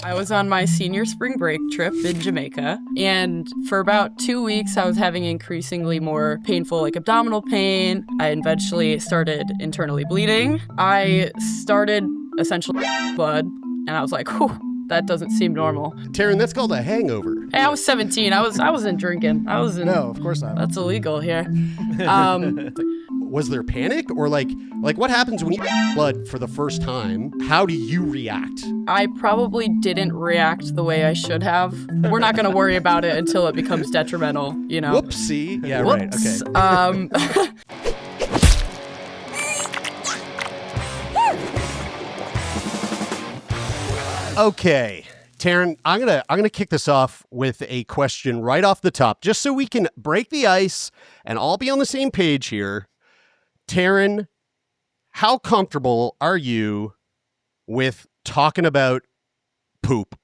I was on my senior spring break trip in Jamaica, and for about 2 weeks, I was having increasingly more painful, abdominal pain. I eventually started internally bleeding. I started essentially blood, and I was like, whew, that doesn't seem normal. Taryn, that's called a hangover. Hey, I was 17. I wasn't drinking. No, of course not. That's illegal here. Was there panic or like what happens when you blood for the first time? How do you react? I probably didn't react the way I should have. We're not going to worry about it until it becomes detrimental, you know. Whoopsie. Yeah, Whoops. Right. Okay. Okay. Taryn, I'm gonna kick this off with a question right off the top, just so we can break the ice and all be on the same page here. Taryn, how comfortable are you with talking about poop?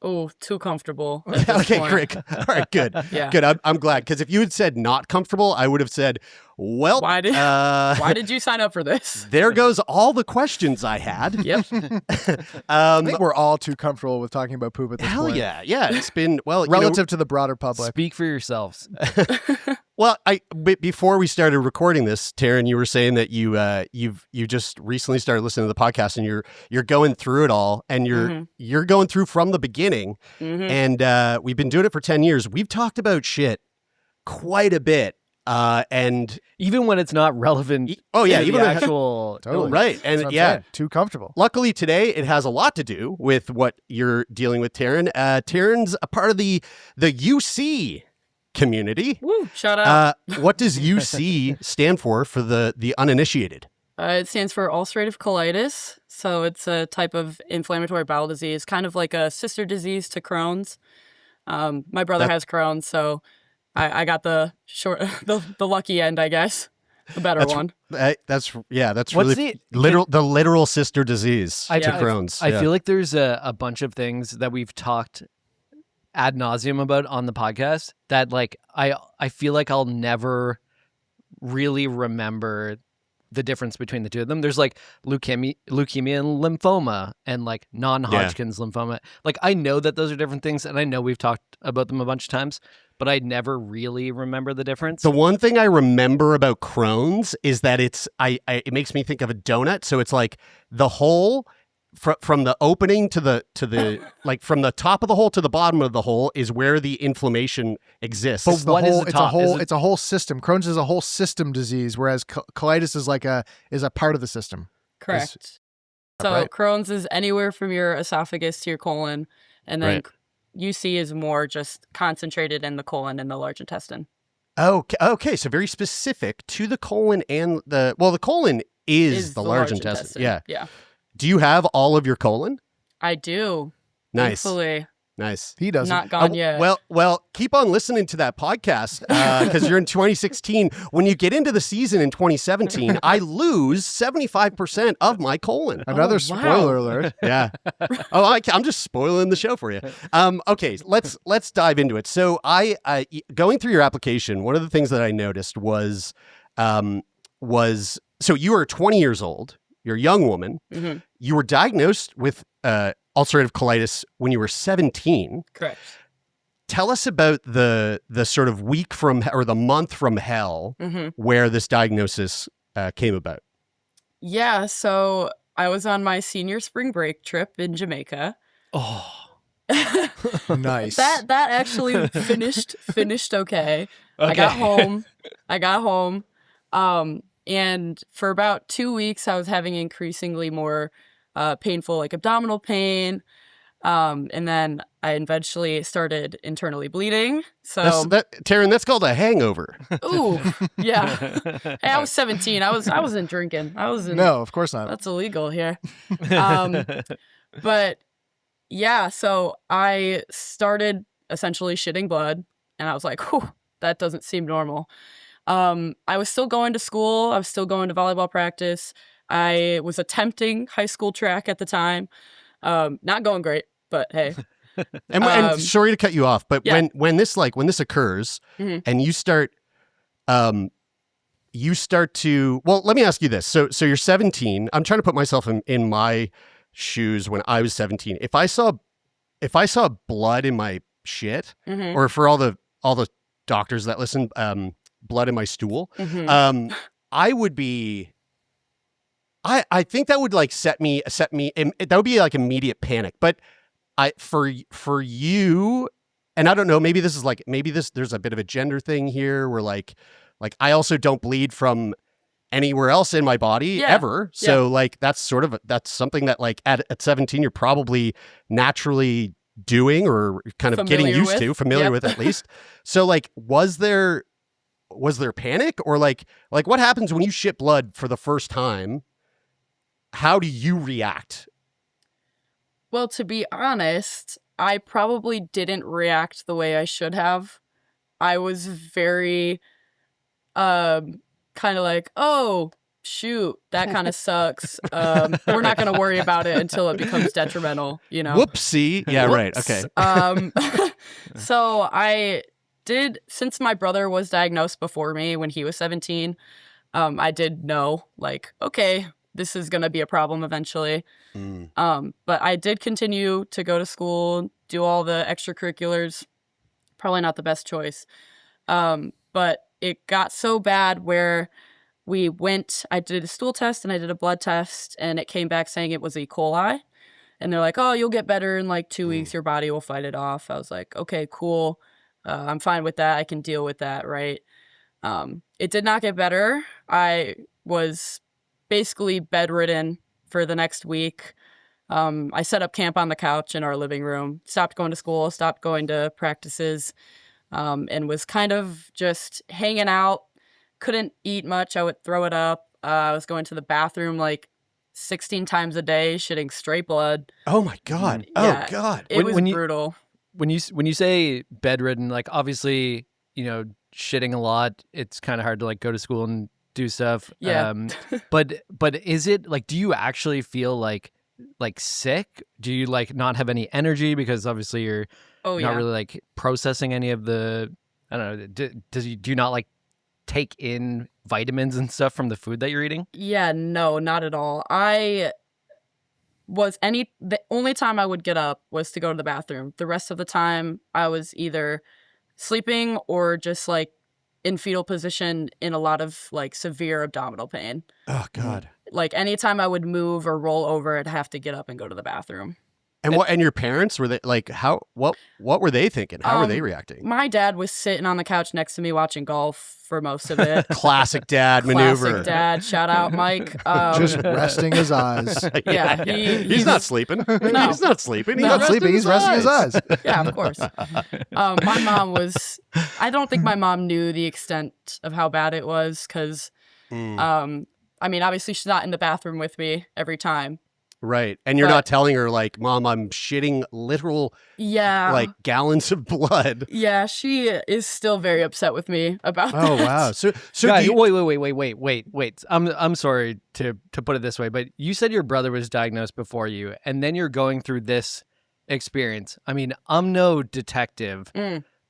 Oh, too comfortable. Okay, great. All right, good. Yeah. Good. I'm glad, because if you had said not comfortable, I would have said, well, why did you sign up for this? There goes all the questions I had. Yep. I think we're all too comfortable with talking about poop at this Hell point. yeah. Yeah, it's been, well, Relative to the broader public. Speak for yourselves. Well, before we started recording this, Taryn, you were saying that you just recently started listening to the podcast, and you're going through it all, and you're going through from the beginning, and we've been doing it for 10 years. We've talked about shit quite a bit, and even when it's not relevant. Oh yeah, even the actual totally. Right, and yeah, too comfortable. Luckily today, it has a lot to do with what you're dealing with, Taryn. Taryn's a part of the UC community. Woo, shout out. What does UC stand for the uninitiated? It stands for Ulcerative Colitis. So it's a type of inflammatory bowel disease, kind of like a sister disease to Crohn's. My brother has Crohn's, so I got the lucky end, I guess. The better one. That's What's really the literal sister disease to Yeah. Crohn's. I feel like there's a bunch of things that we've talked ad nauseum about on the podcast that I feel like I'll never really remember the difference between the two of them. There's leukemia and lymphoma, and non-Hodgkin's lymphoma. I know that those are different things, and I know we've talked about them a bunch of times, but I never really remember the difference. The one thing I remember about Crohn's is that it makes me think of a donut. So it's like the hole from the opening to the from the top of the hole to the bottom of the hole is where the inflammation exists. But what is the top? It's a whole system. Crohn's is a whole system disease, whereas colitis is a part of the system. Correct. So right? Crohn's is anywhere from your esophagus to your colon, and then UC is more just concentrated in the colon and the large intestine. Okay, so very specific to the colon and the colon is the large intestine. Yeah. Do you have all of your colon? I do. Nice. Thankfully. Nice. He doesn't. Not gone yet. Well, keep on listening to that podcast because you're in 2016. When you get into the season in 2017, I lose 75% of my colon. Another wow. spoiler alert. Yeah. I'm just spoiling the show for you. Okay, let's dive into it. So I going through your application, one of the things that I noticed was so you are 20 years old. You're a young woman. Mm-hmm. You were diagnosed with ulcerative colitis when you were 17. Correct. Tell us about the sort of week or the month from hell where this diagnosis came about. Yeah, so I was on my senior spring break trip in Jamaica. Oh, Nice. That actually finished okay. I got home. And for about 2 weeks, I was having increasingly more painful, abdominal pain. And then I eventually started internally bleeding. So, Taryn, that's called a hangover. ooh, yeah. Hey, I was 17. I wasn't drinking. No, of course not. That's illegal here. But yeah, so I started essentially shitting blood, and I was like, whew, that doesn't seem normal. I was still going to school. I was still going to volleyball practice. I was attempting high school track at the time. Not going great, but hey. And sorry to cut you off, but yeah. when this occurs and you start to, well, let me ask you this. So you're 17. I'm trying to put myself in my shoes when I was 17. If I saw if I saw blood in my shit, Mm-hmm. or for all the doctors that listen, blood in my stool, Mm-hmm. I would be. I think that would like set me. That would be like immediate panic. But for you, and I don't know. Maybe there's a bit of a gender thing here, where like I also don't bleed from anywhere else in my body ever. So like that's something that like at 17 you're probably naturally doing or kind of getting used to, familiar with at least. So like was there panic, or like what happens when you shit blood for the first time? How do you react? Well, to be honest, I probably didn't react the way I should have. I was very kind of like, oh, shoot, that kind of sucks. We're not going to worry about it until it becomes detrimental, you know? Whoopsie. Yeah, right. Whoops. Okay. So I did, since my brother was diagnosed before me when he was 17, I did know, like, okay, this is going to be a problem eventually. But I did continue to go to school, do all the extracurriculars. Probably not the best choice. But it got so bad where I did a stool test and I did a blood test, and it came back saying it was E. coli. And they're like, oh, you'll get better in like 2 weeks. Your body will fight it off. I was like, okay, cool. I'm fine with that. I can deal with that, right? It did not get better. I was basically bedridden for the next week. I set up camp on the couch in our living room, stopped going to school, stopped going to practices, and was kind of just hanging out. Couldn't eat much. I would throw it up. I was going to the bathroom like 16 times a day, shitting straight blood. Oh my God. Yeah, Oh God. It was brutal. When you say bedridden, like obviously, shitting a lot, it's kind of hard to like go to school and do stuff. Yeah. But is it like, do you actually feel like sick? Do you like not have any energy because obviously you're not really like processing any of the, I don't know, do you not like take in vitamins and stuff from the food that you're eating? Yeah, no, not at all. The only time I would get up was to go to the bathroom. The rest of the time I was either sleeping or just like in fetal position in a lot of like severe abdominal pain. Oh God. Like anytime I would move or roll over, I'd have to get up and go to the bathroom. And your parents, were they like, what were they thinking? How were they reacting? My dad was sitting on the couch next to me watching golf for most of it. Classic dad maneuver. Classic dad. Shout out, Mike. Just resting his eyes. Yeah. He's not sleeping. No. He's not sleeping. He's not sleeping. He's resting his eyes. Yeah, of course. My mom I don't think my mom knew the extent of how bad it was because, I mean, obviously she's not in the bathroom with me every time. Right. And you're not telling her like, Mom, I'm shitting literal like gallons of blood. Yeah, she is still very upset with me about that. Oh wow. So Guys, wait. I'm sorry to put it this way, but you said your brother was diagnosed before you, and then you're going through this experience. I mean, I'm no detective,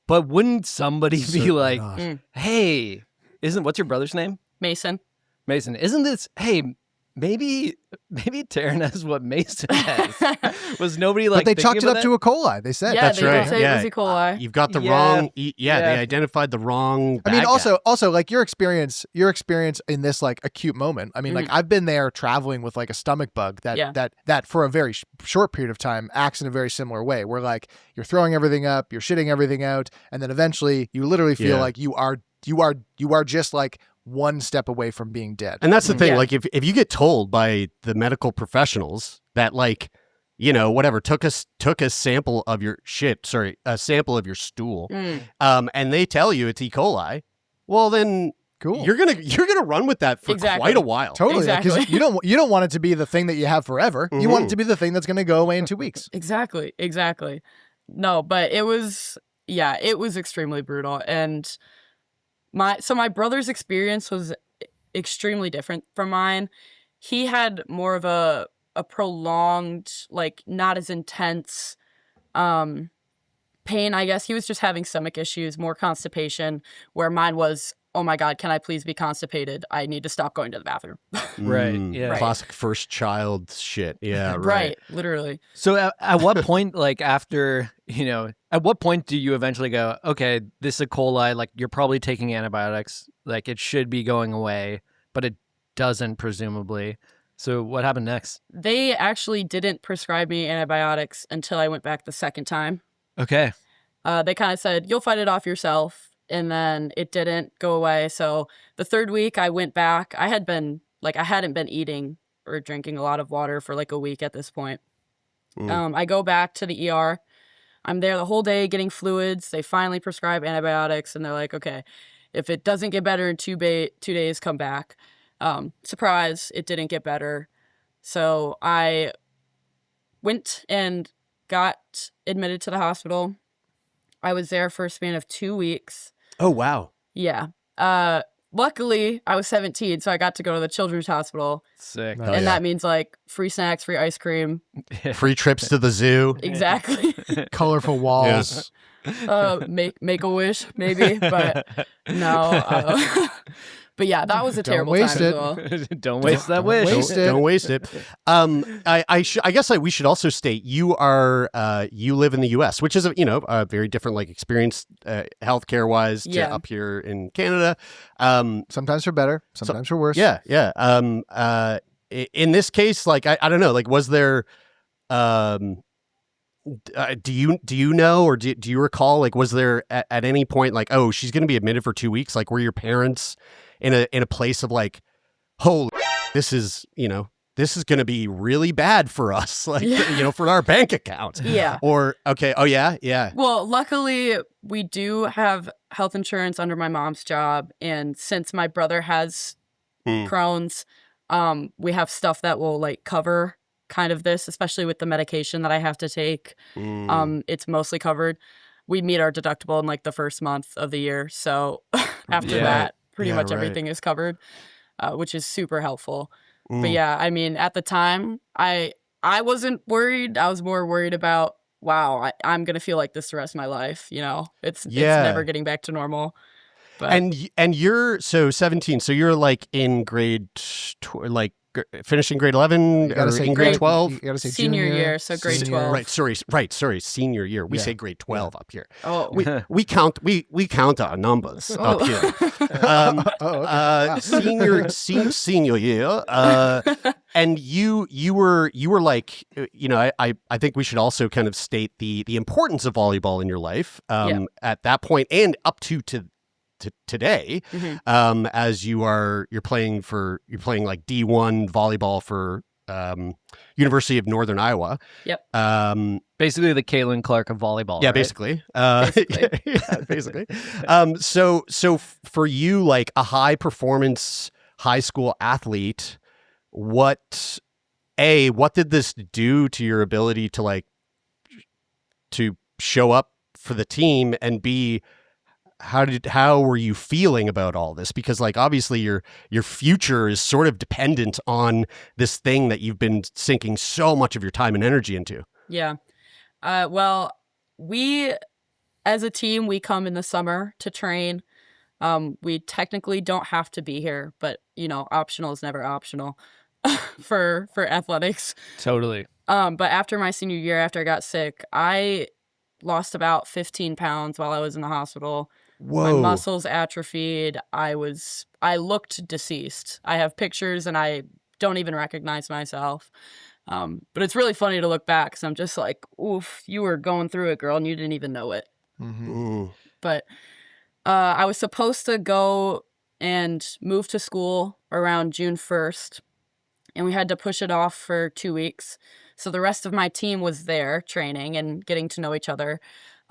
but wouldn't somebody be like, hey, what's your brother's name? Mason, isn't this, hey, maybe Taryn has what Mason has. Was nobody like? But they chalked it up to a coli. They said yeah, that's right. Did say it was E. coli. You've got the wrong. They identified the wrong. I mean, bad guy. also like your experience in this like acute moment. I mean, like I've been there traveling with like a stomach bug that for a very short period of time acts in a very similar way, where like you're throwing everything up, you're shitting everything out, and then eventually you literally feel like you are just like one step away from being dead. And that's the thing. Like if you get told by the medical professionals that like, whatever, took a sample of your a sample of your stool, and they tell you it's E. coli, well then cool. You're gonna run with that for quite a while. Totally. Exactly. Because you don't want it to be the thing that you have forever. You want it to be the thing that's going to go away in 2 weeks. Exactly. No, but it was extremely brutal. And my brother's experience was extremely different from mine. He had more of a prolonged, like not as intense pain, I guess. He was just having stomach issues, more constipation, where mine was oh my God, can I please be constipated? I need to stop going to the bathroom. Right. Yeah. Right. Classic first child shit. Yeah. Right. Literally. So at what point, like after, at what point do you eventually go, okay, this is a coli, like you're probably taking antibiotics, like it should be going away, but it doesn't presumably. So what happened next? They actually didn't prescribe me antibiotics until I went back the second time. Okay. They kind of said, you'll fight it off yourself. And then it didn't go away. So the third week I went back. I hadn't been eating or drinking a lot of water for like a week at this point. I go back to the ER. I'm there the whole day getting fluids. They finally prescribe antibiotics. And they're like, okay, if it doesn't get better in 2 days, come back. Surprise, it didn't get better. So I went and got admitted to the hospital. I was there for a span of 2 weeks. Oh, wow. Yeah. Luckily, I was 17, so I got to go to the children's hospital. Sick. Oh, And that means like free snacks, free ice cream. Free trips to the zoo. Exactly. Colorful walls. Make a wish, maybe, but no. But yeah, that was a terrible waste time it. as well. Don't waste that wish. Don't waste it. I guess we should also state you live in the U.S., which is a very different like experience healthcare wise to up here in Canada. Sometimes for better, sometimes for worse. Yeah. In this case, like I don't know, like was there do you know, or do you recall, like was there at any point like, oh, she's going to be admitted for 2 weeks, like were your parents in a place of like, holy, this is going to be really bad for us, like for our bank account. Yeah. Or okay, oh yeah. Well, luckily we do have health insurance under my mom's job, and since my brother has Crohn's, we have stuff that will like cover kind of this, especially with the medication that I have to take. It's mostly covered. We meet our deductible in like the first month of the year, so after that, pretty much everything is covered, which is super helpful. But yeah, I mean, at the time, I wasn't worried. I was more worried about, wow, I'm gonna feel like this the rest of my life. It's never getting back to normal. But and you're so 17, so you're like in grade finishing grade 11 or in grade 12? You gotta say senior year, so grade 12. Right, sorry, senior year. We say grade 12 up here. Oh. We count our numbers up here. Wow. Senior year. And you were like, I think we should also kind of state the importance of volleyball in your life at that point and up to today, as you're playing like D1 volleyball for University of Northern Iowa. Yep. Basically the Caitlin Clark of volleyball. Yeah, right? basically. Basically. So for you, like a high performance high school athlete, what did this do to your ability to show up for the team, and B, how were you feeling about all this? Because like obviously your future is sort of dependent on this thing that you've been sinking so much of your time and energy into. Yeah. Well, we as a team, we come in the summer to train. We technically don't have to be here, but optional is never optional for athletics. Totally. But after my senior year, after I got sick, I lost about 15 pounds while I was in the hospital. Whoa. My muscles atrophied. I looked deceased. I have pictures and I don't even recognize myself. But it's really funny to look back because I'm just like, oof, you were going through it, girl, and you didn't even know it. Mm-hmm. But I was supposed to go and move to school around June 1st, and we had to push it off for 2 weeks. So the rest of my team was there training and getting to know each other.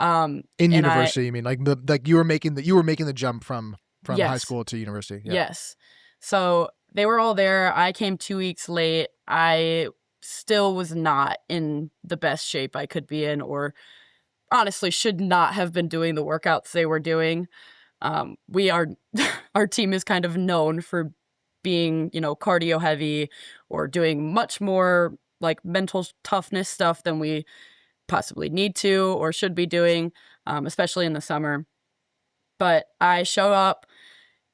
In university, you mean like you were making the jump from high school to university? Yeah. Yes. So they were all there. I came 2 weeks late. I still was not in the best shape I could be in, or honestly should not have been doing the workouts they were doing. Our team is kind of known for being, cardio heavy or doing much more like mental toughness stuff than we possibly need to or should be doing, especially in the summer. But I show up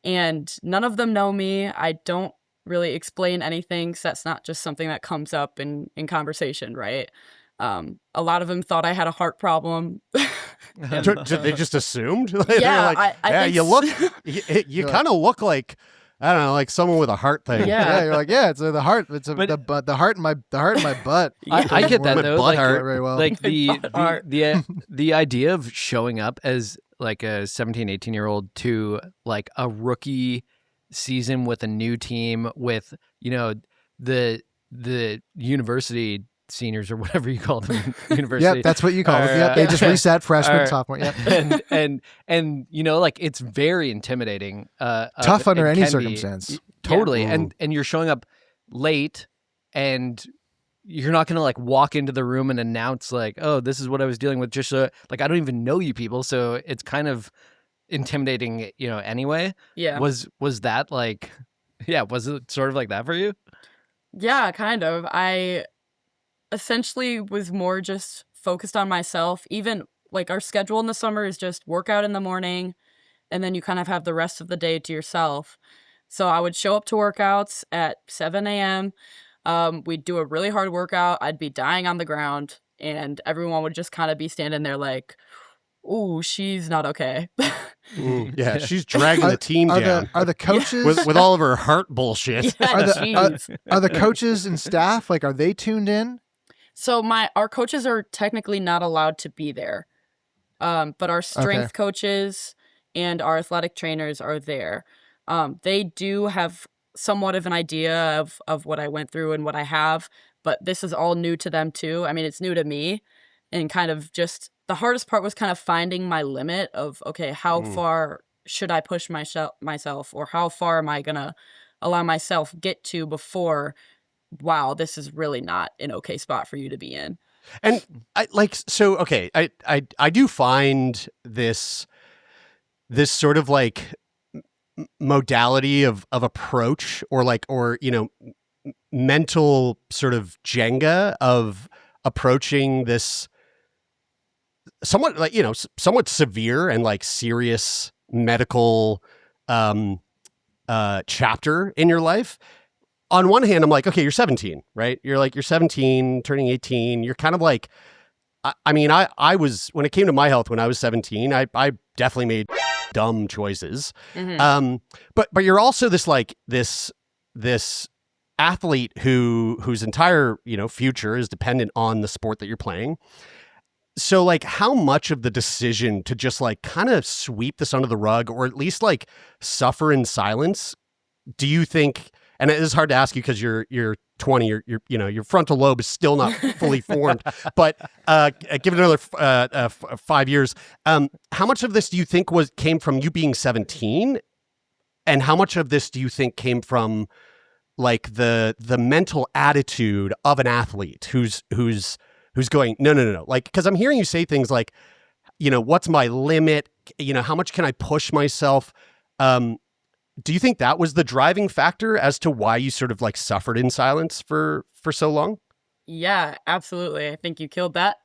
And none of them know me. I don't really explain anything, so that's not just something that comes up in conversation, right? A lot of them thought I had a heart problem. They just assumed? Yeah, like, I think you look, you kind of look like, I don't know, like someone with a heart thing. Yeah. You're like, it's the heart. It's the heart in my butt. I get that though. Butt Like, hurt. Very well. like the idea of showing up as like a 17, 18-year-old to like a rookie season with a new team with, the university seniors or whatever you call them, university. Yep, that's what you call them. Yep, they just reset freshman, sophomore. Yep. and like it's very intimidating. Tough under it any can be. circumstance. Totally. Yeah. And you're showing up late and you're not going to like walk into the room and announce like, oh, this is what I was dealing with. Just like, I don't even know you people. So it's kind of intimidating, anyway. Yeah. Was that like, was it sort of like that for you? Yeah, kind of. I essentially was more just focused on myself. Even like our schedule in the summer is just workout in the morning and then you kind of have the rest of the day to yourself. So I would show up to workouts at 7 a.m. We'd do a really hard workout. I'd be dying on the ground and everyone would just kind of be standing there like, ooh, she's not okay. Yeah, she's dragging the team down. Are the coaches with all of her heart bullshit? Yeah, are the coaches and staff like, are they tuned in? So our coaches are technically not allowed to be there, but our strength coaches and our athletic trainers are there. They do have somewhat of an idea of what I went through and what I have, but this is all new to them too. I mean, it's new to me, and kind of just the hardest part was kind of finding my limit of, okay, how far should I push myself, or how far am I gonna allow myself get to before, wow, this is really not an okay spot for you to be in. And I do find this sort of like modality of approach or mental sort of Jenga of approaching this somewhat like, somewhat severe and like serious medical chapter in your life. On one hand, I'm like, okay, you're 17, right? You're 17, turning 18. You're kind of like, I was, when it came to my health when I was 17, I definitely made dumb choices. Mm-hmm. But you're also this athlete whose entire, future is dependent on the sport that you're playing. So like, how much of the decision to just like kind of sweep this under the rug, or at least like suffer in silence, do you think? And it is hard to ask you because you're 20, your frontal lobe is still not fully formed. But give it another 5 years. How much of this do you think came from you being 17, and how much of this do you think came from like the mental attitude of an athlete who's going no, like, because I'm hearing you say things like, what's my limit? How much can I push myself? Do you think that was the driving factor as to why you sort of like suffered in silence for so long? Yeah, absolutely. I think you killed that.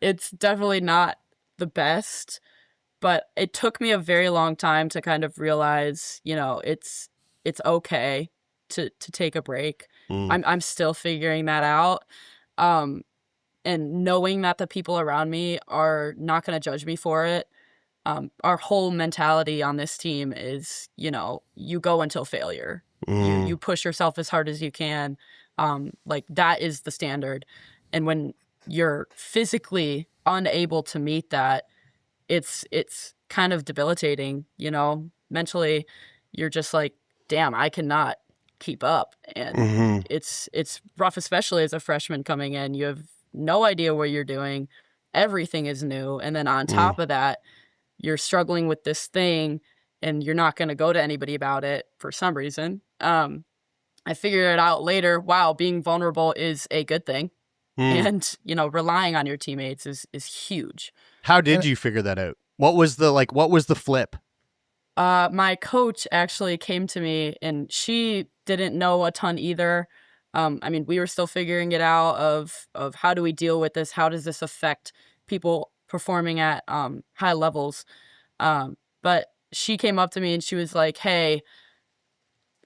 It's definitely not the best, but it took me a very long time to kind of realize, it's okay to take a break. I'm still figuring that out. And knowing that the people around me are not going to judge me for it. Our whole mentality on this team is, you go until failure. You push yourself as hard as you can. Like that is the standard. And when you're physically unable to meet that, it's kind of debilitating, mentally. You're just like, damn, I cannot keep up. And it's rough, especially as a freshman coming in. You have no idea what you're doing. Everything is new. And then on top of that, you're struggling with this thing and you're not going to go to anybody about it for some reason. I figured it out later. Wow, being vulnerable is a good thing. And, relying on your teammates is huge. How did you figure that out? What was the flip? My coach actually came to me and she didn't know a ton either. We were still figuring it out of how do we deal with this? How does this affect people performing at high levels? But she came up to me and she was like, hey,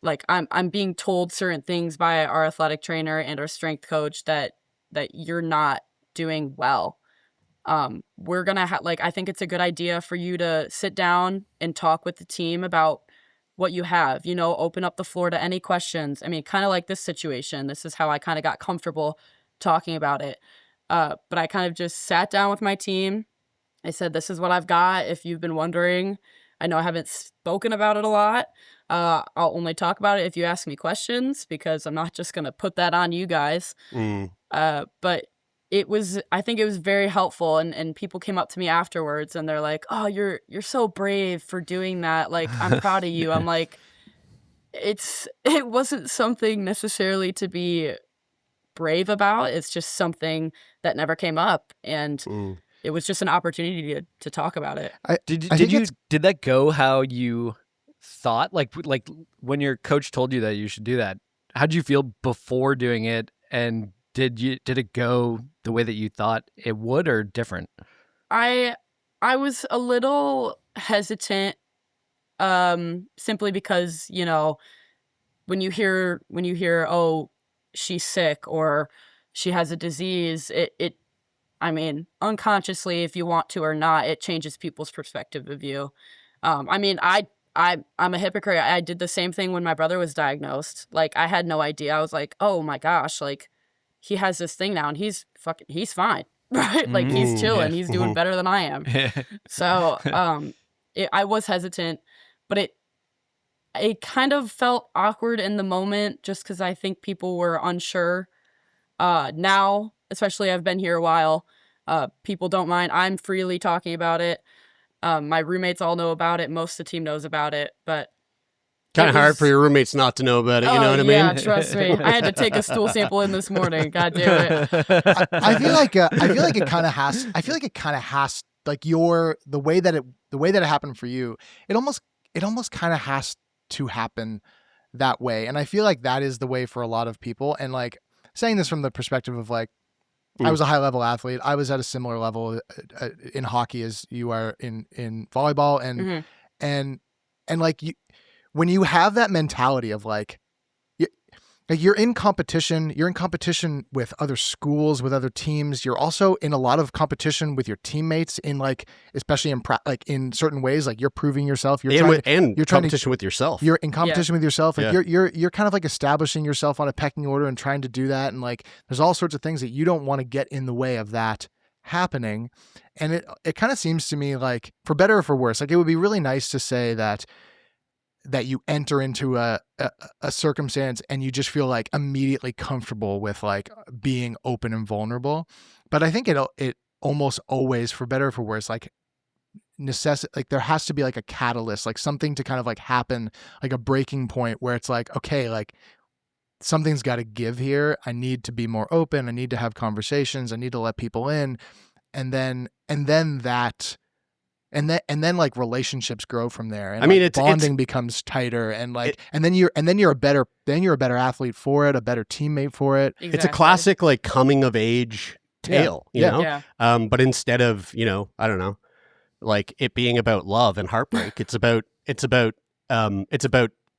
like I'm being told certain things by our athletic trainer and our strength coach that you're not doing well. We're gonna I think it's a good idea for you to sit down and talk with the team about what you have, you know, open up the floor to any questions. I mean, kind of like this situation. This is how I kind of got comfortable talking about it. But I kind of just sat down with my team. I said, this is what I've got. If you've been wondering, I know I haven't spoken about it a lot. I'll only talk about it if you ask me questions, because I'm not just going to put that on you guys. But I think it was very helpful. And people came up to me afterwards and they're like, oh, you're so brave for doing that. Like, I'm proud of you. I'm like, it wasn't something necessarily to be brave about. It's just something that never came up. And it was just an opportunity to talk about it. Did that go how you thought? Like when your coach told you that you should do that, how did you feel before doing it? And did it go the way that you thought it would, or different? I was a little hesitant, simply because, you know, when you hear, oh, she's sick or she has a disease, I mean, unconsciously, if you want to or not, it changes people's perspective of you. I mean, I'm a hypocrite. I did the same thing when my brother was diagnosed. Like, I had no idea. I was like, oh my gosh, like, he has this thing now and he's fine, right? Like, he's chilling. He's doing better than I am. So, I was hesitant, but it kind of felt awkward in the moment just because I think people were unsure. Now, especially I've been here a while, people don't mind. I'm freely talking about it. My roommates all know about it. Most of the team knows about it, but kind of hard for your roommates not to know about it. You know what I mean? Yeah, trust me. I had to take a stool sample in this morning. God damn it. I feel like it kind of has. I feel like it kind of has. Like the way that it happened for you, it almost kind of has to happen that way. And I feel like that is the way for a lot of people. And like saying this from the perspective of like, I was a high level athlete. I was at a similar level in hockey as you are in volleyball, and like when you have that mentality of like you're in competition with other schools, with other teams. You're also in a lot of competition with your teammates in like, especially in certain ways, like you're proving yourself. You're competition with yourself. You're in competition with yourself. Like you're kind of like establishing yourself on a pecking order and trying to do that. And like, there's all sorts of things that you don't want to get in the way of that happening. And it kind of seems to me like, for better or for worse, like it would be really nice to say that you enter into a circumstance and you just feel like immediately comfortable with like being open and vulnerable. But I think it almost always, for better or for worse, like like there has to be like a catalyst, like something to kind of like happen, like a breaking point where it's like, okay, like something's got to give here. I need to be more open. I need to have conversations. I need to let people in. And then like relationships grow from there. And I mean, like bonding becomes tighter, and like, and then you're a better athlete for it, a better teammate for it. Exactly. It's a classic like coming of age tale, you know? Yeah. But instead of, you know, I don't know, like it being about love and heartbreak, it's about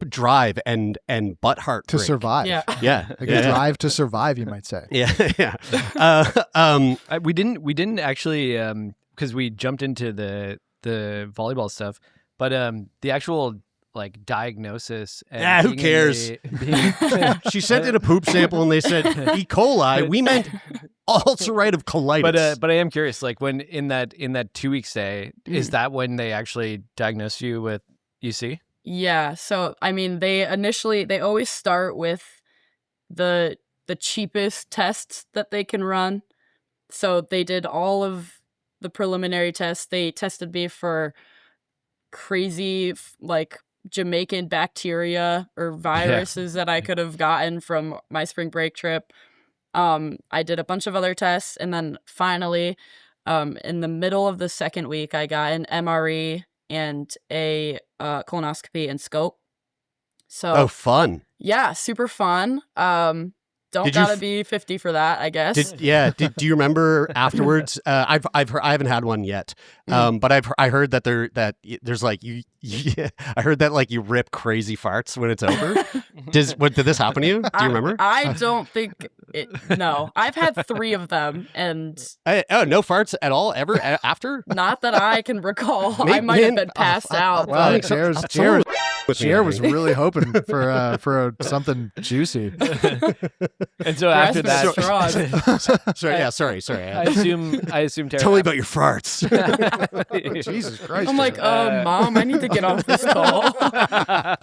drive and butt heartbreak to survive. Yeah. Like a drive to survive, you might say. Yeah. We didn't actually, because we jumped into the volleyball stuff, but the actual like diagnosis. And who cares? She sent in a poop sample and they said E. coli. We meant ulcerative colitis. But I am curious, like when in that 2 week stay, is that when they actually diagnosed you with UC? Yeah. So I mean, they always start with the cheapest tests that they can run. So they did all of the preliminary tests. They tested me for crazy like Jamaican bacteria or viruses that I could have gotten from my spring break trip. I did a bunch of other tests, and then finally, in the middle of the second week, I got an MRE and a colonoscopy and scope. So fun. Yeah, super fun. Don't gotta be 50 for that, I guess. Do you remember afterwards? I haven't had one yet, but I heard that there's like I heard that like you rip crazy farts when it's over. Did this happen to you? Do you remember? I don't think no. I've had 3 of them, and no farts at all ever after. Not that I can recall. I might have been passed out. Wow, Jared was really hoping for something juicy. And so after that, sorry. I assume Taryn. Tell me about your farts. Jesus Christ! I'm like, Mom, I need to get off this call.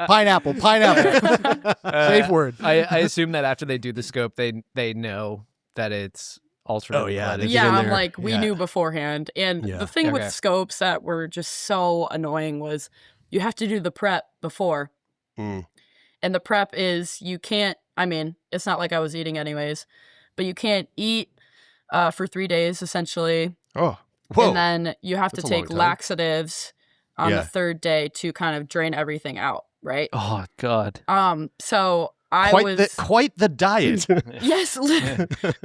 Pineapple. Safe word. I assume that after they do the scope, they know that it's ulcerative colitis. Yeah, I'm like, we knew beforehand. And the thing with scopes that were just so annoying was you have to do the prep before. And the prep is you can't, I mean, it's not like I was eating anyways, but you can't eat for 3 days, essentially. Oh, whoa. And then you have to take laxatives on the 3rd day to kind of drain everything out, right? Oh, God. So I quite the diet. Yes,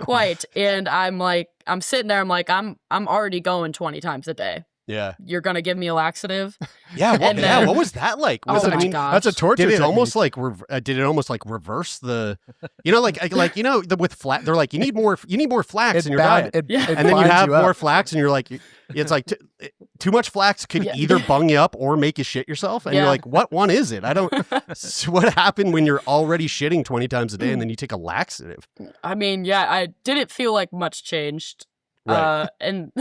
quite. And I'm sitting there, I'm already going 20 times a day. Yeah. You're going to give me a laxative? Yeah. What was that like? Gosh. That's a torture. Did it almost like reverse the, with flax, they're like, you need more flax in your diet. And then you have more flax and you're like, it's like too much flax could either bung you up or make you shit yourself. And you're like, what one is it? So what happened when you're already shitting 20 times a day and then you take a laxative? I mean, I didn't feel like much changed. Right. And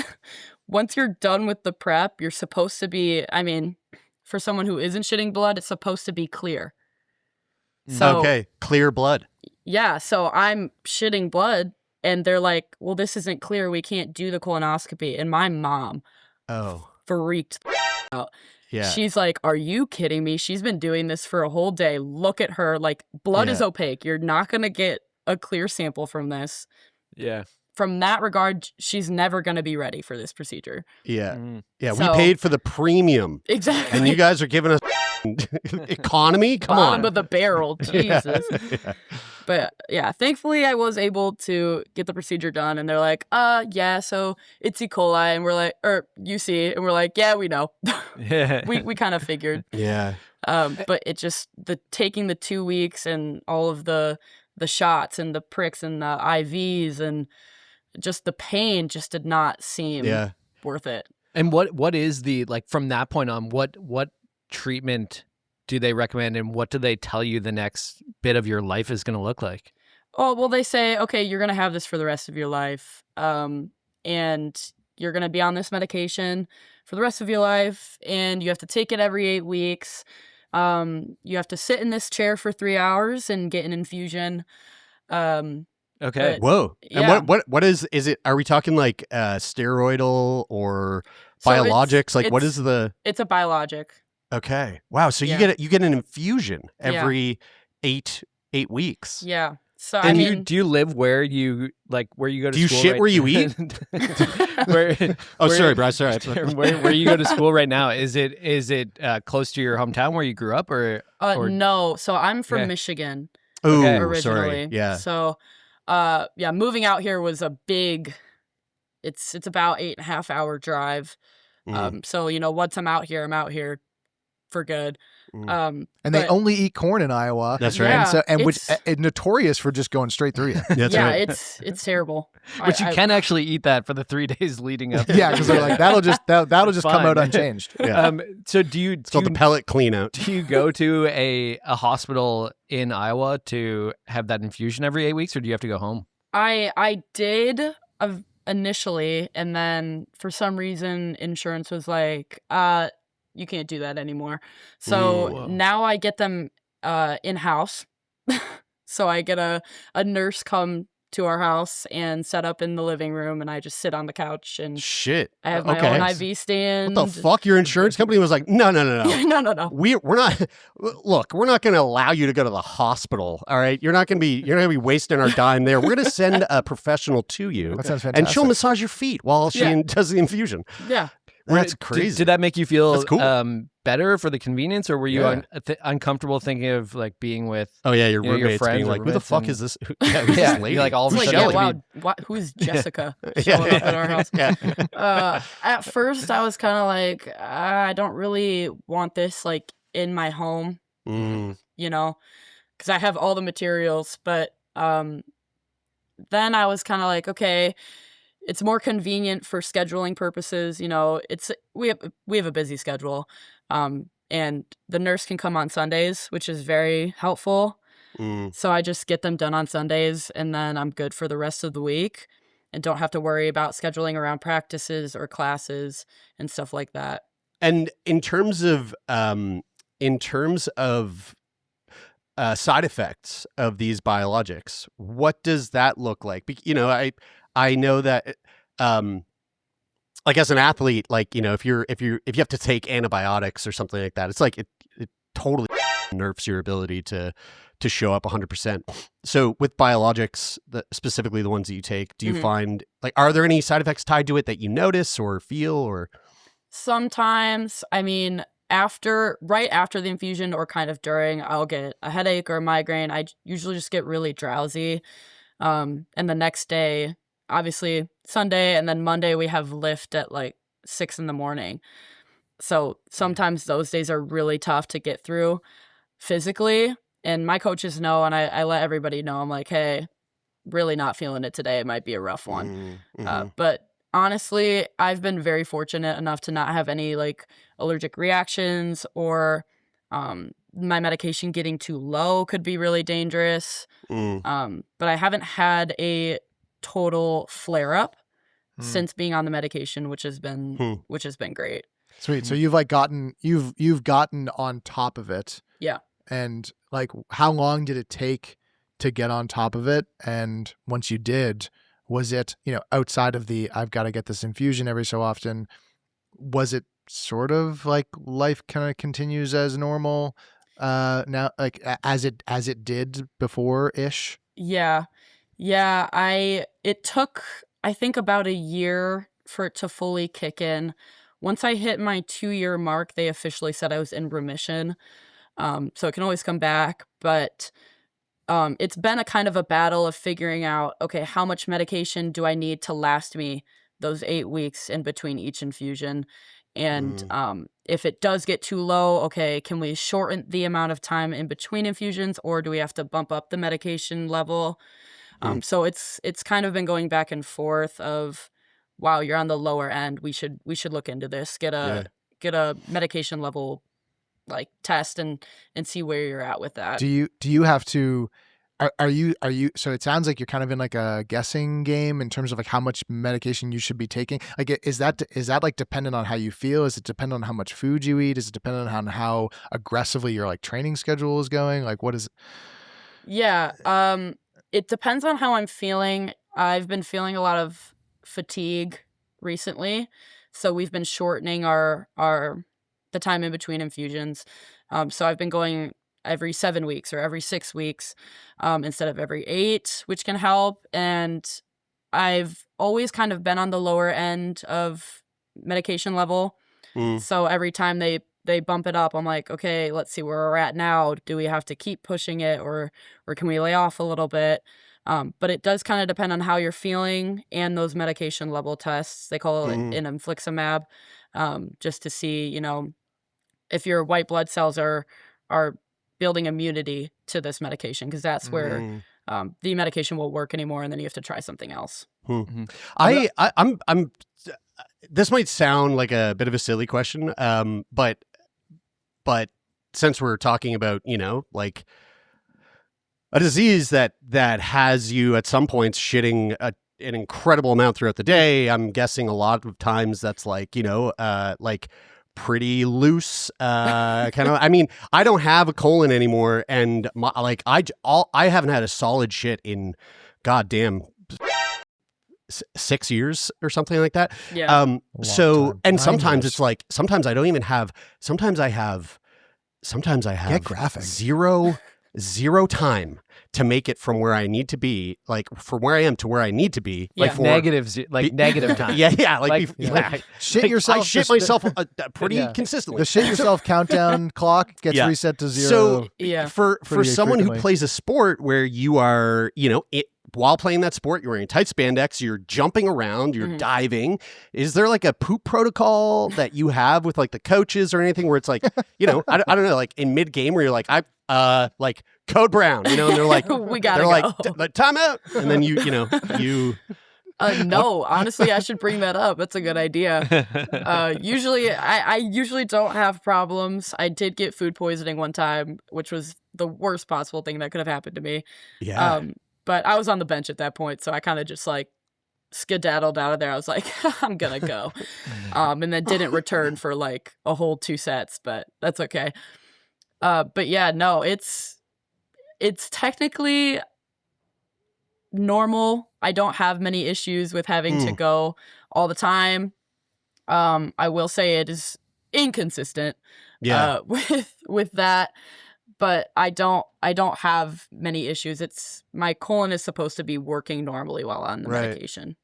once you're done with the prep, you're supposed to be, I mean, for someone who isn't shitting blood, it's supposed to be clear. So, okay, clear blood. Yeah, so I'm shitting blood, and they're like, well, this isn't clear. We can't do the colonoscopy. And my mom freaked out. Yeah. She's like, are you kidding me? She's been doing this for a whole day. Look at her. Like, blood is opaque. You're not going to get a clear sample from this. Yeah. From that regard, she's never going to be ready for this procedure. Yeah. Yeah, so, we paid for the premium. Exactly. And you guys are giving us economy? Come on. Bottom of the barrel. Jesus. But yeah, thankfully I was able to get the procedure done. And they're like, so it's E. coli. And we're like, or UC. And we're like, yeah, we know. we kind of figured. Yeah. But it just, taking the 2 weeks and all of the shots and the pricks and the IVs and just the pain just did not seem worth it. And what is the, like, from that point on, what treatment do they recommend and what do they tell you the next bit of your life is going to look like? Oh, well, they say, okay, you're going to have this for the rest of your life. And you're going to be on this medication for the rest of your life. And you have to take it every 8 weeks. You have to sit in this chair for 3 hours and get an infusion. Okay. Whoa. And what is it? Are we talking like steroidal or biologics? Like what is the? It's a biologic. Okay. Wow. So you get an infusion every 8 weeks. Yeah. So and I mean, do you live where you go to school? Do you shit where you eat? Sorry, bro. Sorry. Where you go to school right now? Is it close to your hometown where you grew up or? No. So I'm from Michigan. Oh, originally. Sorry. Yeah. So, moving out here was a big. It's about 8.5 hour drive. So once I'm out here for good. And they only eat corn in Iowa. That's right. Yeah, and which notorious for just going straight through you. That's right. it's terrible. But you can actually eat that for the 3 days leading up. Yeah, because they're like that'll just come out unchanged. Yeah. So do you? It's called the pellet clean out. Do you go to a hospital in Iowa to have that infusion every 8 weeks, or do you have to go home? I did initially, and then for some reason, insurance was like, you can't do that anymore. So now I get them in-house. So I get a nurse come to our house and set up in the living room, and I just sit on the couch and I have my own IV stand. What the fuck? Your insurance company was like, no. No. We're not. Look, we're not going to allow you to go to the hospital. All right, you're not going to be wasting our dime there. We're going to send a professional to you, that sounds fantastic. And she'll massage your feet while she does the infusion. Yeah. That's crazy. Did that make you feel better for the convenience, or were you uncomfortable thinking of like being with? Oh yeah, your roommates your friends being like, "Who the fuck is this? Who's yeah, this lady?" you're like all of a It's sudden. like, wow, who's Jessica showing up at our house? At first, I was kind of like, I don't really want this like in my home, you know, because I have all the materials. But then I was kind of like, okay, it's more convenient for scheduling purposes. You know, we have a busy schedule, and the nurse can come on Sundays, which is very helpful. So I just get them done on Sundays, and then I'm good for the rest of the week, and don't have to worry about scheduling around practices or classes and stuff like that. And in terms of side effects of these biologics, what does that look like? You know, I know that like as an athlete, like, you know, if you have to take antibiotics or something like that, it's like it totally nerfs your ability to show up 100%. So with biologics, specifically the ones that you take, do you find, like, are there any side effects tied to it that you notice or feel? Or sometimes, I mean, right after the infusion or kind of during, I'll get a headache or a migraine. I usually just get really drowsy. And the next day, obviously Sunday and then Monday, we have lift at like 6 a.m. So sometimes those days are really tough to get through physically. And my coaches know, and I let everybody know, I'm like, hey, really not feeling it today. It might be a rough one. But honestly, I've been very fortunate enough to not have any like allergic reactions, or my medication getting too low could be really dangerous. But I haven't had a total flare up since being on the medication, which has been great. Sweet. So you've like gotten on top of it. Yeah. And like, how long did it take to get on top of it? And once you did, was it, you know, outside of the I've got to get this infusion every so often, was it sort of like life kind of continues as normal now, like as it did before-ish? Yeah. It took, I think, about a year for it to fully kick in. Once I hit my 2-year mark, they officially said I was in remission. So it can always come back, but it's been a kind of a battle of figuring out, okay, how much medication do I need to last me those 8 weeks in between each infusion? And if it does get too low, okay, can we shorten the amount of time in between infusions, or do we have to bump up the medication level? So it's kind of been going back and forth of, wow, you're on the lower end. We should look into this. Get a medication level like test and see where you're at with that. Do you have to, are you, so it sounds like you're kind of in like a guessing game in terms of like how much medication you should be taking. Like, is that like dependent on how you feel? Is it dependent on how much food you eat? Is it dependent on how aggressively your like training schedule is going? Like, what is it? Yeah. It depends on how I'm feeling. I've been feeling a lot of fatigue recently, so we've been shortening the time in between infusions. So I've been going every 7 weeks or every 6 weeks instead of every 8, which can help. And I've always kind of been on the lower end of medication level. So every time they bump it up, I'm like, okay, let's see where we're at now. Do we have to keep pushing it, or can we lay off a little bit? But it does kind of depend on how you're feeling and those medication level tests. They call it an infliximab, just to see, you know, if your white blood cells are building immunity to this medication, because that's where the medication won't work anymore, and then you have to try something else. I'm this might sound like a bit of a silly question, but since we're talking about, you know, like a disease that has you at some points shitting an incredible amount throughout the day, I'm guessing a lot of times that's like, you know, like pretty loose, kind of. I mean, I don't have a colon anymore, and I haven't had a solid shit in goddamn 6 years or something like that. Yeah. So, and 9 sometimes years. it's like, sometimes I don't even have, sometimes I have Get graphic. zero time to make it from where I need to be, like from where I am to where I need to be. Yeah. Like negative time. Shit yourself. I shit myself pretty consistently. The shit yourself countdown clock gets reset to zero. So for someone who plays a sport where you are, while playing that sport, you're wearing tight spandex, you're jumping around, you're diving. Is there like a poop protocol that you have with like the coaches or anything where it's like, I don't know, like in mid game where you're like, like Code Brown, and they're like, we gotta go. Like, time out. And then you. No, honestly, I should bring that up. That's a good idea. Usually, I usually don't have problems. I did get food poisoning one time, which was the worst possible thing that could have happened to me. Yeah. But I was on the bench at that point, so I kind of just like skedaddled out of there. I was like, I'm gonna go, and then didn't return for like a whole 2 sets, but that's okay. But yeah, no, it's technically normal. I don't have many issues with having to go all the time. I will say it is inconsistent with that, but I don't have many issues. It's my colon is supposed to be working normally while on the medication.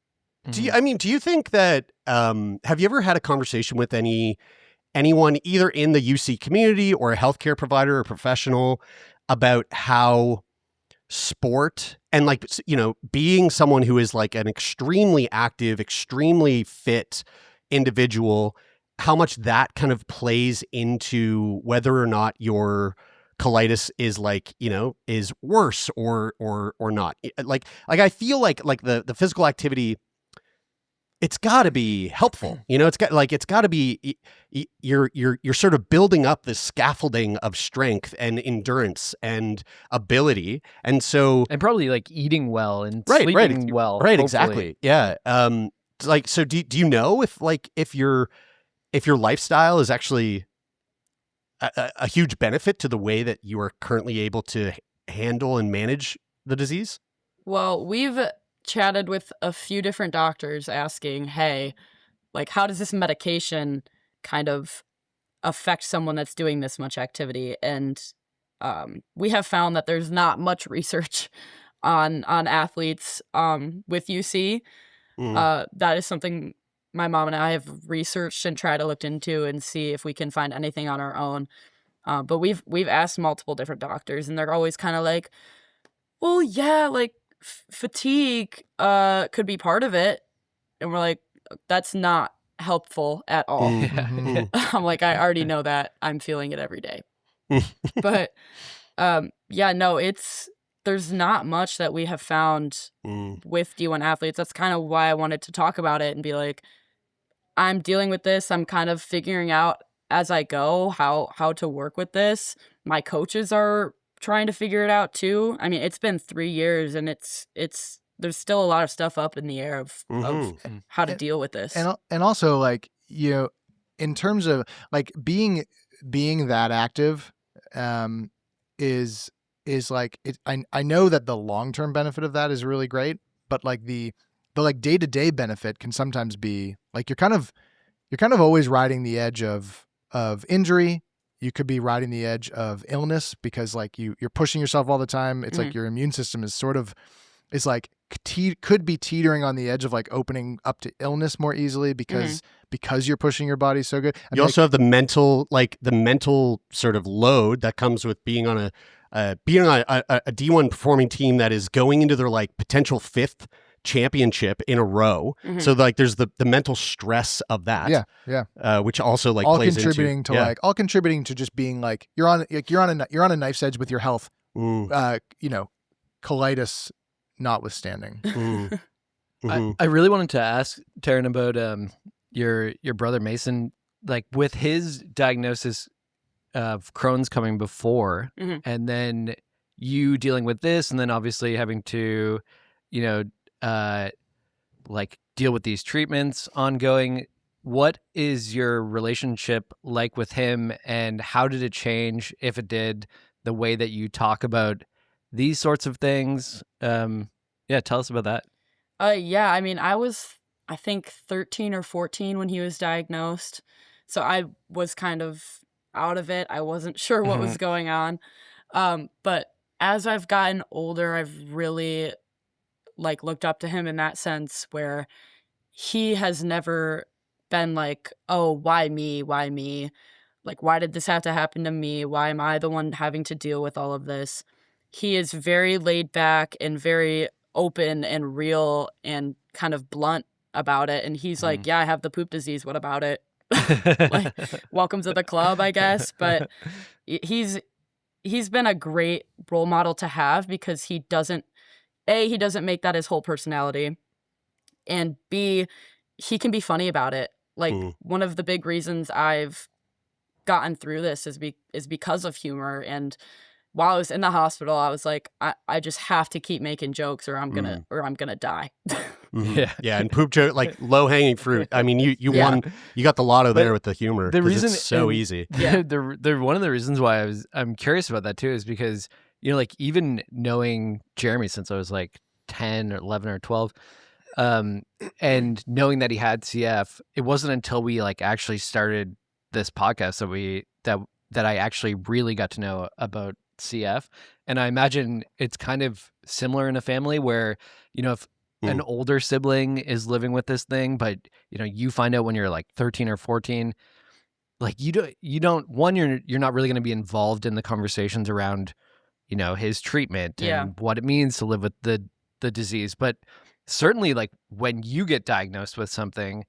Do you think that have you ever had a conversation with anyone either in the UC community or a healthcare provider or professional about how sport and like, being someone who is like an extremely active, extremely fit individual, how much that kind of plays into whether or not your colitis is like, is worse or not? Like I feel like the physical activity, it's got to be helpful. It's got to be, you're sort of building up this scaffolding of strength and endurance and ability. And probably like eating well and sleeping well. Right. Hopefully. Exactly. Yeah. So do you know if your lifestyle is actually a huge benefit to the way that you are currently able to handle and manage the disease? Well, we've chatted with a few different doctors asking, hey, like, how does this medication kind of affect someone that's doing this much activity? And we have found that there's not much research on athletes with UC. That is something my mom and I have researched and tried to look into and see if we can find anything on our own. But we've asked multiple different doctors, and they're always kind of like, well, yeah, like fatigue could be part of it. And we're like, that's not helpful at all. I'm like, I already know that. I'm feeling it every day. But there's not much that we have found with D1 athletes. That's kind of why I wanted to talk about it and be like, I'm dealing with this. I'm kind of figuring out as I go how to work with this. My coaches are trying to figure it out too. I mean, it's been 3 years, and it's there's still a lot of stuff up in the air of how to deal with this. And also, like, in terms of like being that active, is like it. I know that the long-term benefit of that is really great, but like the like day-to-day benefit can sometimes be like you're kind of always riding the edge of injury. You could be riding the edge of illness because like you're pushing yourself all the time. It's like your immune system is could be teetering on the edge of like opening up to illness more easily because you're pushing your body so good. You also have the mental sort of load that comes with being on a D1 performing team that is going into their like potential 5th championship in a row. So like there's the mental stress of that. Which also like all plays contributing into, to all contributing to just being like you're on a knife's edge with your health. Colitis notwithstanding. I really wanted to ask Taryn about your brother Mason, like with his diagnosis of Crohn's coming before, and then you dealing with this, and then obviously having to, like deal with these treatments ongoing. What is your relationship like with him, and how did it change, if it did, the way that you talk about these sorts of things? Tell us about that. I mean, I was, I think 13 or 14 when he was diagnosed. So I was kind of out of it. I wasn't sure what was going on. But as I've gotten older, I've really like looked up to him in that sense where he has never been like, oh, why me? Why me? Like, why did this have to happen to me? Why am I the one having to deal with all of this? He is very laid back and very open and real and kind of blunt about it. And he's like, yeah, I have the poop disease. What about it? Like, welcome to the club, I guess. But he's been a great role model to have because he doesn't make that his whole personality. And B, he can be funny about it. Like, one of the big reasons I've gotten through this is because of humor. And while I was in the hospital, I was like, I just have to keep making jokes or I'm gonna die. Yeah, and poop joke, like low hanging fruit. I mean, you won, you got the lotto there with the humor. The reason it's so easy. Yeah, one of the reasons why I'm curious about that too is because, you know, like even knowing Jeremy since I was like 10 or 11 or 12, and knowing that he had CF, it wasn't until we like actually started this podcast that I actually really got to know about CF. And I imagine it's kind of similar in a family where, you know, if an older sibling is living with this thing, but you know, you find out when you're like 13 or 14, like you're not really going to be involved in the conversations around, you know, his treatment and what it means to live with the disease. But certainly like when you get diagnosed with something,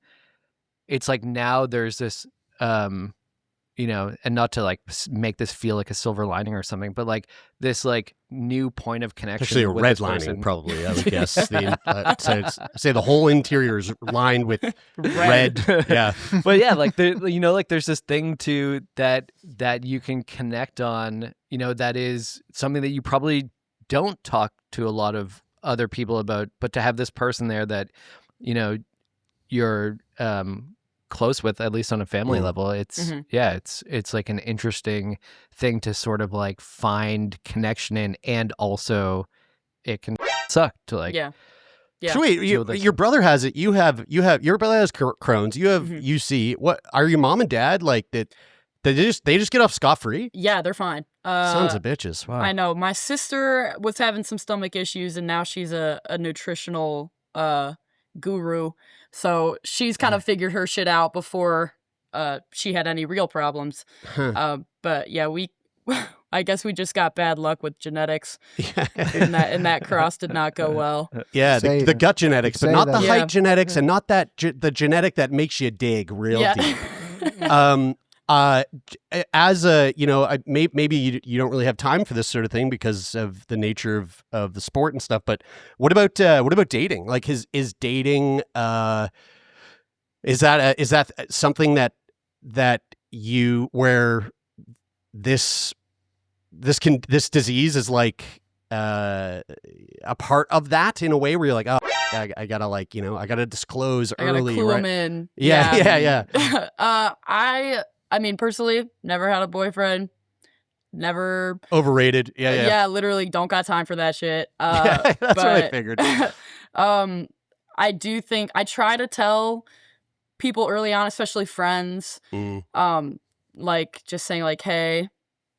it's like now there's this, you know, and not to like make this feel like a silver lining or something, but like this like new point of connection. Actually, a red lining, probably, I would guess. Say the whole interior is lined with red. Yeah, but yeah, like you know, like there's this thing too that you can connect on. You know, that is something that you probably don't talk to a lot of other people about, but to have this person there that, you know, you're close with, at least on a family level, it's it's like an interesting thing to sort of like find connection in, and also it can suck to like So wait, your brother has it. You have your brother has Crohn's. You have UC. What are your mom and dad like that? They just get off scot-free? Yeah, they're fine. Sons of bitches. Wow. I know. My sister was having some stomach issues, and now she's a nutritional guru. So she's kind of figured her shit out before she had any real problems. But yeah, I guess we just got bad luck with genetics. And that cross did not go well. Yeah, the gut genetics, but not the height genetics, and not that the genetic that makes you dig real deep. As a, you know, maybe you don't really have time for this sort of thing because of the nature of the sport and stuff. But what about dating? Like, is dating is that something that you, where this disease is like a part of that in a way where you're like, oh, I gotta, like, you know, I gotta disclose early, clue right? them in. Yeah. I mean, personally, never had a boyfriend. Never. Overrated. Yeah. Literally don't got time for that shit. That's what I figured. I do think I try to tell people early on, especially friends, like just saying like, hey,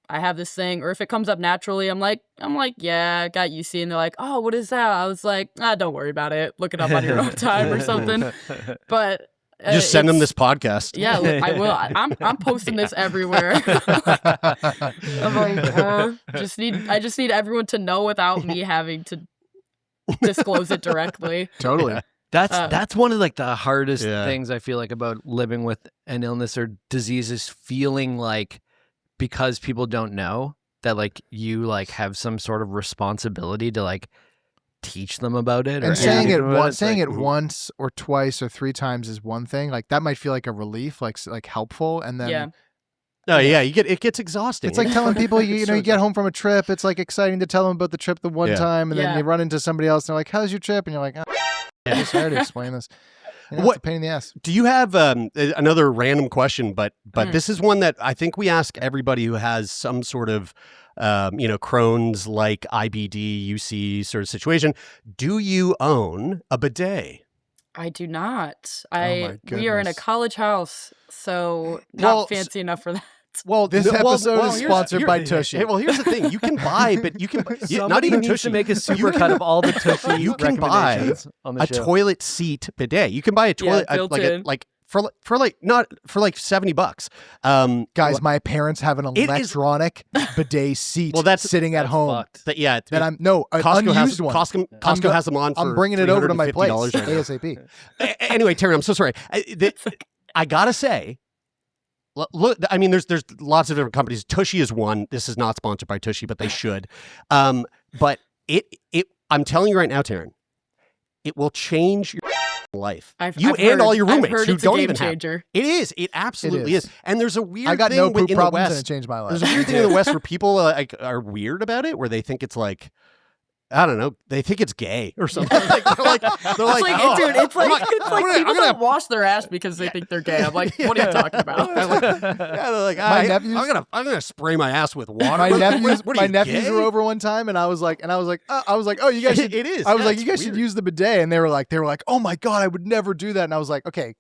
I have this thing. Or if it comes up naturally, I'm like, yeah, I got UC. And they're like, oh, what is that? I was like, don't worry about it. Look it up on your own time or something. But just send them this podcast. Yeah, look, I will. I'm posting this everywhere. I'm like, I just need everyone to know without me having to disclose it directly. Totally. That's one of like the hardest things I feel like about living with an illness or disease, is feeling like, because people don't know, that like you like have some sort of responsibility to like teach them about it, and saying it once or twice or three times is one thing. Like that might feel like a relief, like helpful, and then it gets exhausting. It's like telling people you get home from a trip. It's like exciting to tell them about the trip the one time, and then you run into somebody else and they're like, "How's your trip?" And you're like, "I'm sorry to explain this." You know, it's a pain in the ass. Do you have another random question? But this is one that I think we ask everybody who has some sort of Crohn's, like IBD, UC sort of situation. Do you own a bidet? I do not. We are in a college house, so not fancy enough for that. Well, this episode is sponsored by Tushy. Well, here's the thing: you can buy, but you can not even needs to make a supercut of all the Tushy. You can buy on the show. toilet seat bidet. You can buy a toilet for like $70. Guys, my parents have an electronic bidet seat. Well, that's sitting at home. Yeah, that I'm an unused one. Costco has them on. I'm bringing it over to my place right ASAP. Anyway, Taryn, I'm so sorry. I gotta say. Look, I mean, there's lots of different companies. Tushy is one. This is not sponsored by Tushy, but they should. But I'm telling you right now, Taryn, it will change your life. I've heard, all your roommates who don't even have. It is. It absolutely is. And there's a weird I got thing no poop in problems the West. And it changed my life. There's a weird thing in the West where people are weird about it, where they think it's like, I don't know. They think it's gay or something. They're like, dude, it's like people don't wash their ass because they think they're gay. I'm like, what are you talking about? They're like, I'm gonna spray my ass with water. My nephews were over one time, and I was like, oh, you guys should. It is. I was like, you guys should use the bidet, and they were like, oh my god, I would never do that. And I was like, okay.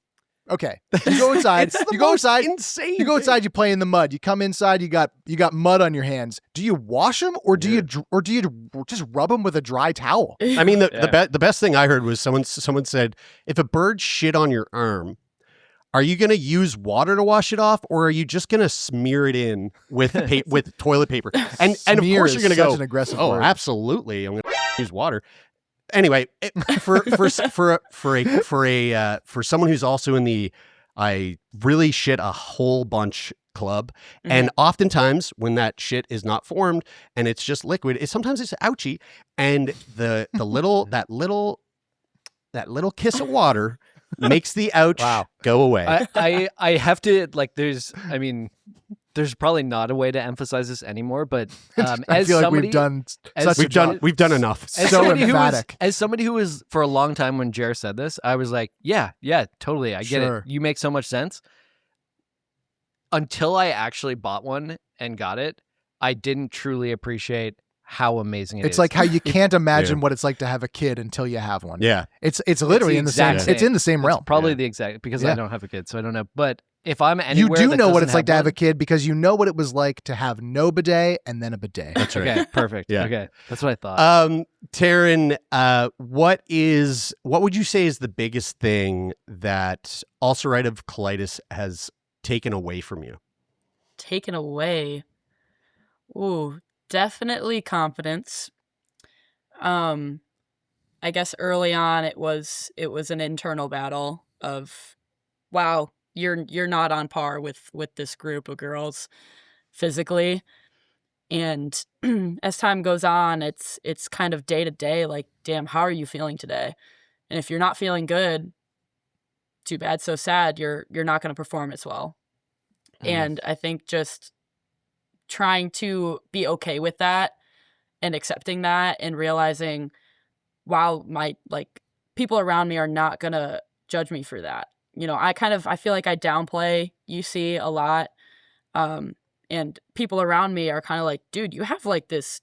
You go inside. You go outside. Insane. You go outside. You play in the mud. You come inside. You got mud on your hands. Do you wash them or do you just rub them with a dry towel? I mean, the best thing I heard was someone said, if a bird shit on your arm, are you going to use water to wash it off, or are you just going to smear it in with with toilet paper? And of course you're going to go, an aggressive oh, word. Absolutely, I'm going to use water. Anyway, for someone who's also in the I really shit a whole bunch club, and oftentimes when that shit is not formed and it's just liquid, sometimes it's ouchy, and that little kiss of water makes the ouch go away. I have to there's probably not a way to emphasize this anymore, but I feel like we've done enough. So emphatic. As somebody who was for a long time when Jer said this, I was like, yeah, totally, I get it. You make so much sense. Until I actually bought one and got it, I didn't truly appreciate how amazing it is. It's like how you can't imagine what it's like to have a kid until you have one. Yeah, it's literally in the same. It's in the same realm. Probably the exact, because I don't have a kid, so I don't know, but. If I'm anywhere, you do know what it's like to have a kid, because you know what it was like to have no bidet and then a bidet. That's right. Okay, perfect. Yeah. Okay, that's what I thought. Taryn, what would you say is the biggest thing that ulcerative colitis has taken away from you? Taken away? Ooh, definitely confidence. I guess early on it was an internal battle of, wow, you're not on par with this group of girls physically. And as time goes on, it's kind of day to day, like, damn, how are you feeling today? And if you're not feeling good, too bad, so sad, you're not going to perform as well. And I think just trying to be okay with that and accepting that and realizing, wow, my people around me are not going to judge me for that. You know, I feel like I downplay UC a lot. And people around me are kind of like, dude, you have like this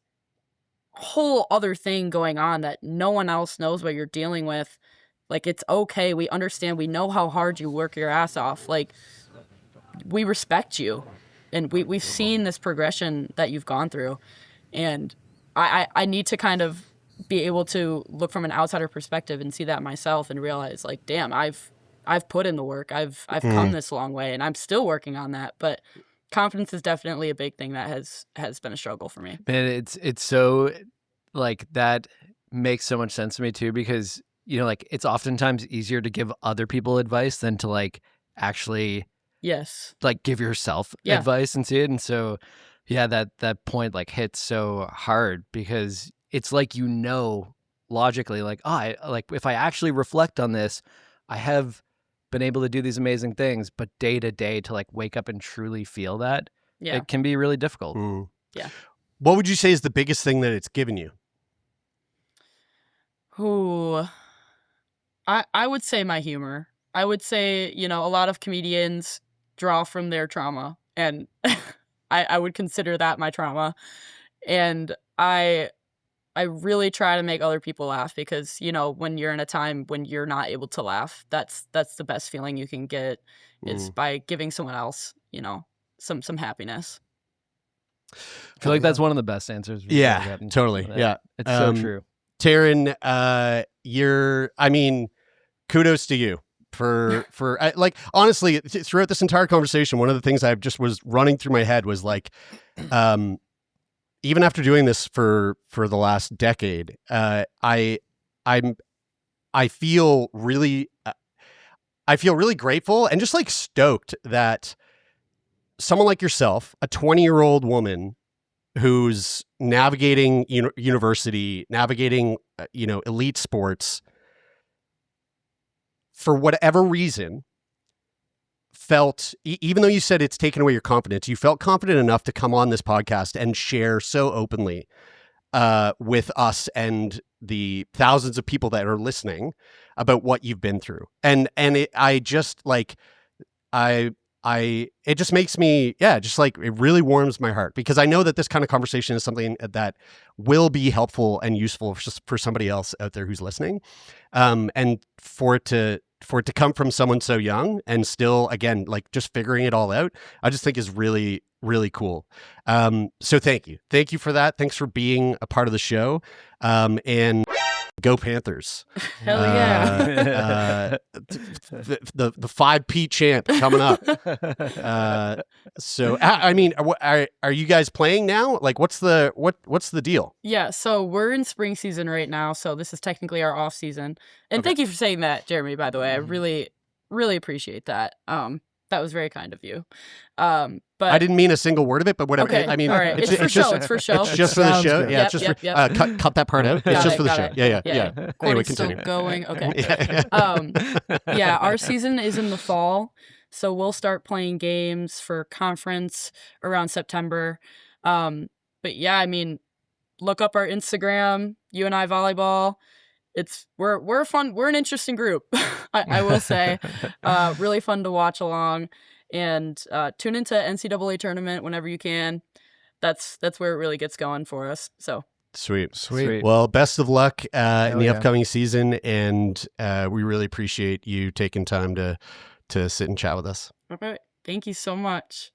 whole other thing going on that no one else knows what you're dealing with. Like, it's okay. We understand. We know how hard you work your ass off. Like, we respect you. And we've seen this progression that you've gone through. And I need to kind of be able to look from an outsider perspective and see that myself and realize, like, damn, I've put in the work. I've come this long way, and I'm still working on that. But confidence is definitely a big thing that has been a struggle for me. Man, it's so, like, that makes so much sense to me too, because, you know, like, it's oftentimes easier to give other people advice than to, like, actually like, give yourself advice and see it. And so that point, like, hits so hard, because it's like, you know, logically, like, if I actually reflect on this, I have been able to do these amazing things, but day to day to, like, wake up and truly feel that, it can be really difficult. Yeah. What would you say is the biggest thing that it's given you? Ooh, I would say my humor. I would say, you know, a lot of comedians draw from their trauma, and I would consider that my trauma. And I really try to make other people laugh, because, you know, when you're in a time when you're not able to laugh, that's the best feeling you can get, is by giving someone else, you know, some happiness. I feel like that's one of the best answers. Yeah, totally. Yeah, it's so true. Taryn, kudos to you for like, honestly, throughout this entire conversation, one of the things I just was running through my head was like, even after doing this for the last decade, I feel really grateful and just like stoked that someone like yourself, a 20-year-old woman who's navigating university, navigating elite sports, for whatever reason, felt, even though you said it's taken away your confidence, you felt confident enough to come on this podcast and share so openly with us and the thousands of people that are listening about what you've been through. And it just makes me, just like, it really warms my heart, because I know that this kind of conversation is something that will be helpful and useful for somebody else out there who's listening. And for it to come from someone so young and still, again, like just figuring it all out, I just think is really, really cool. So thank you for that. Thanks for being a part of the show. And go Panthers. Hell yeah. The 5P champ coming up. So I mean, are you guys playing now? Like, what's the deal? Yeah, so we're in spring season right now, so this is technically our off season. And Thank you for saying that, Jeremy, by the way. I really, really appreciate that. That was very kind of you. But I didn't mean a single word of it, but whatever. Okay. I mean, all right. It's for show. It's for show. It's just for the show. Good. Yeah, it's just for cut that part out. It's just for the show. Yeah. Anyway, Anyway, continue. still going. Okay. Our season is in the fall, so we'll start playing games for conference around September. But yeah, I mean, look up our Instagram, You and I Volleyball. We're fun. We're an interesting group. I will say, really fun to watch along, and tune into NCAA tournament whenever you can. That's where it really gets going for us. So sweet. Well, best of luck in the upcoming season, and we really appreciate you taking time to sit and chat with us. Okay, thank you so much.